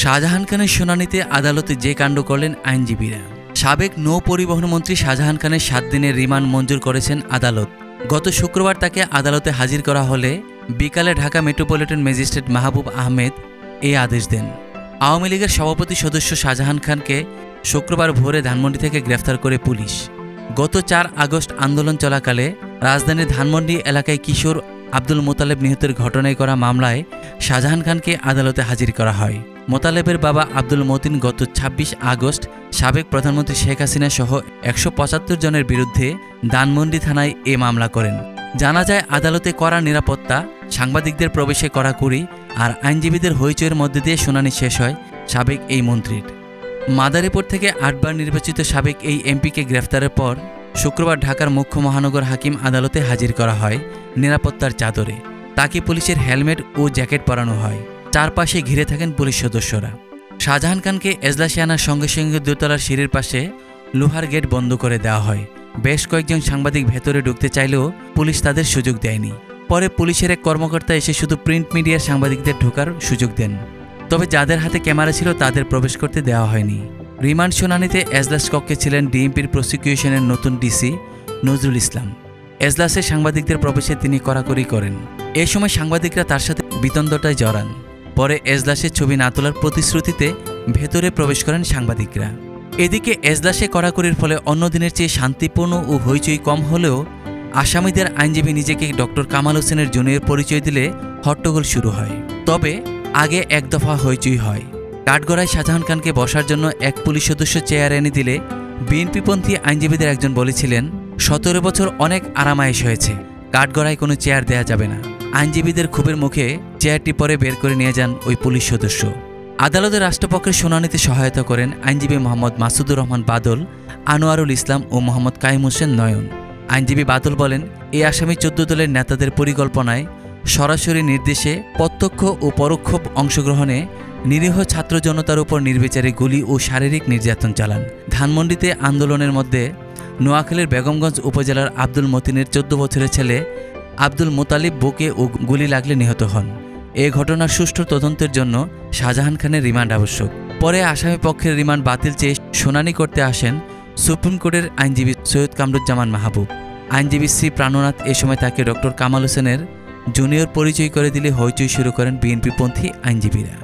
শাহজাহান খানের শুনানিতে আদালতে যে কাণ্ড করলেন আইনজীবীরা। সাবেক নৌ পরিবহন মন্ত্রী শাহজাহান খানের 7 দিনের রিমান্ড মঞ্জুর করেছেন আদালত। গত শুক্রবার তাকে আদালতে হাজির করা হলে বিকালে ঢাকা মেট্রোপলিটন ম্যাজিস্ট্রেট মাহবুব আহমেদ এই আদেশ দেন। আওয়ামী লীগের সভাপতি সদস্য শাহজাহান খানকে শুক্রবার ভোরে ধানমন্ডি থেকে গ্রেফতার করে পুলিশ। গত 4 আগস্ট আন্দোলন চলাকালে রাজধানীর ধানমন্ডি এলাকায় কিশোর আব্দুল মোতালেব নিহতের ঘটনায় করা মামলায় শাহজাহান খানকে আদালতে হাজির করা হয়। মোতালেবের বাবা আব্দুল মতিন গত 26 আগস্ট সাবেক প্রধানমন্ত্রী শেখ হাসিনা সহ 175 জনের বিরুদ্ধে ধানমন্ডি থানায় এ মামলা করেন। জানা যায় আদালতে কড়া নিরাপত্তা, সাংবাদিকদের প্রবেশে কড়াকড়ি আর আইনজীবীদের হইচইয়ের মধ্যে দিয়ে শুনানি শেষ হয় সাবেক এই মন্ত্রীর। মাদারীপুর থেকে 8 বার নির্বাচিত সাবেক এই এমপিকে গ্রেফতারের পর শুক্রবার ঢাকার মুখ্য মহানগর হাকিম আদালতে হাজির করা হয় নিরাপত্তার চাদরে। তাকে পুলিশের হেলমেট ও জ্যাকেট পরানো হয়। চারপাশে ঘিরে থাকেন পুলিশ সদস্যরা। শাহজাহান খানকে এজলাসে আনার সঙ্গে সঙ্গে দোতলার সিঁড়ির পাশে লোহার গেট বন্ধ করে দেওয়া হয়। বেশ কয়েকজন সাংবাদিক ভেতরে ঢুকতে চাইলেও পুলিশ তাদের সুযোগ দেয়নি। পরে পুলিশের এক কর্মকর্তা এসে শুধু প্রিন্ট মিডিয়ার সাংবাদিকদের ঢোকার সুযোগ দেন। তবে যাদের হাতে ক্যামেরা ছিল তাদের প্রবেশ করতে দেওয়া হয়নি। রিমান্ড শুনানিতে এজলাস কক্ষে ছিলেন ডিএমপির প্রসিকিউশনের নতুন ডিসি নজরুল ইসলাম। এজলাসে সাংবাদিকদের প্রবেশে তিনি কড়াকড়ি করেন। এ সময় সাংবাদিকরা তার সাথে বিতণ্ডায় জড়ান। পরে এজলাসের ছবি না তোলার প্রতিশ্রুতিতে ভেতরে প্রবেশ করেন সাংবাদিকরা। এদিকে এজলাসে কড়াকড়ির ফলে অন্য দিনের চেয়ে শান্তিপূর্ণ ও হইচই কম হলেও আসামিদের আইনজীবী নিজেকে ডক্টর কামাল হোসেনের জুনিয়র পরিচয় দিলে হট্টগোল শুরু হয়। তবে আগে এক দফা হইচই হয়। কাঠগড়ায় শাহজাহান খানকে বসার জন্য এক পুলিশ সদস্য চেয়ার এনে দিলে বিএনপিপন্থী আইনজীবীদের একজন বলেছিলেন, 17 বছর অনেক আরামায়েশ হয়েছে, কাঠগড়ায় কোনো চেয়ার দেয়া যাবে না। আইনজীবীদের ক্ষোভের মুখে চেয়ারটি পরে বের করে নিয়ে যান ওই পুলিশ সদস্য। আদালতে রাষ্ট্রপক্ষের শুনানিতে সহায়তা করেন আইনজীবী মোহাম্মদ মাসুদুর রহমান বাদল, আনোয়ারুল ইসলাম ও মোহাম্মদ কাইম হোসেন নয়ন। আইনজীবী বাদল বলেন, এই আসামি 14 দলের নেতাদের পরিকল্পনায় সরাসরি নির্দেশে প্রত্যক্ষ ও পরোক্ষ অংশগ্রহণে নিরীহ ছাত্র জনতার উপর নির্বিচারে গুলি ও শারীরিক নির্যাতন চালান। ধানমন্ডিতে আন্দোলনের মধ্যে নোয়াখালীর বেগমগঞ্জ উপজেলার আব্দুল মতিনের 14 বছরের ছেলে আব্দুল মোতালিব বুকে ও গুলি লাগলে নিহত হন। এ ঘটনার সুষ্ঠু তদন্তের জন্য শাহজাহান খানের রিমান্ড আবশ্যক। পরে আসামি পক্ষের রিমান্ড বাতিল চেয়ে শুনানি করতে আসেন সুপ্রিম কোর্টের আইনজীবী সৈয়দ কামরুজ্জামান মাহবুব। আইনজীবী শ্রী প্রাণনাথ এ সময় তাকে ডক্টর কামাল হোসেনের জুনিয়র পরিচয় করে দিলে হইচই শুরু করেন বিএনপিপন্থী আইনজীবীরা।